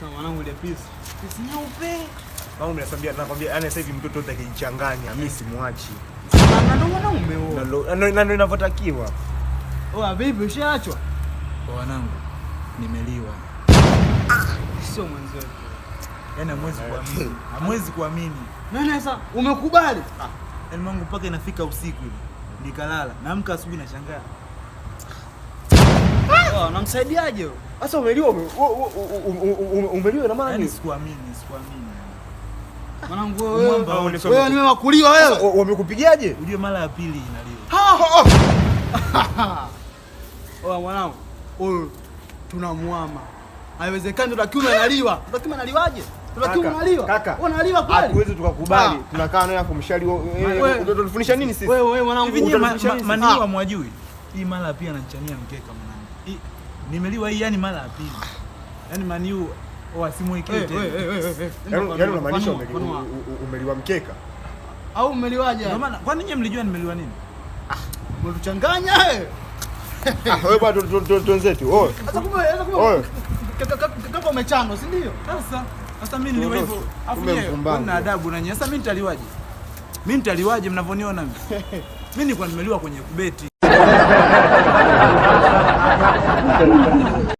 Sasa mwanangu ile pisi nyeupe. Mama nakwambia yani sasa hivi mtoto wote akijichanganya mimi simwachi. Na ndio mwanangu umeoa. Na ndio inavyotakiwa. Oh, baby ushaachwa? Kwa wanangu nimeliwa. Sio mwanzo. Yaani hamwezi kuamini. Nani sasa umekubali? Yaani mangu mpaka inafika usiku hivi. Nikalala, naamka asubuhi nashangaa. Unamsaidiaje wewe? Sasa umeliwa na maana Yaani sikuamini. Mwanangu wewe ni wakuliwa wewe. Wamekupigiaje? Ujue mara ya pili inaliwa. Oh mwanangu, huyu tunamwama. Haiwezekani ndo kiume analiwa. Ndo kiume analiwaje? Ndo kiume analiwa. Kaka. Unaliwa kweli? Hatuwezi tukakubali. Tunakaa naye hapo mshali wewe unatufundisha nini sisi? Wewe mwanangu maniwa mwajui. Hii mara pia ananichania mkeka mwanangu. Hii nimeliwa hii yani mara ya pili. Yaani maniu wasimwekee tena. Yaani unamaanisha umeliwa mkeka? Au umeliwaje? Ndio maana kwani nyinyi mlijua nimeliwa nini? Mlituchanganya wewe. Wewe bado tunzetu. Oe. Sasa kumbe kaka umechano, si ndio? Sasa mimi niliwa hivyo. Afu yeye una adabu na nyinyi. Sasa mimi nitaliwaje? Mimi nitaliwaje mnavyoniona mimi? Mimi nilikuwa nimeliwa kwenye kubeti.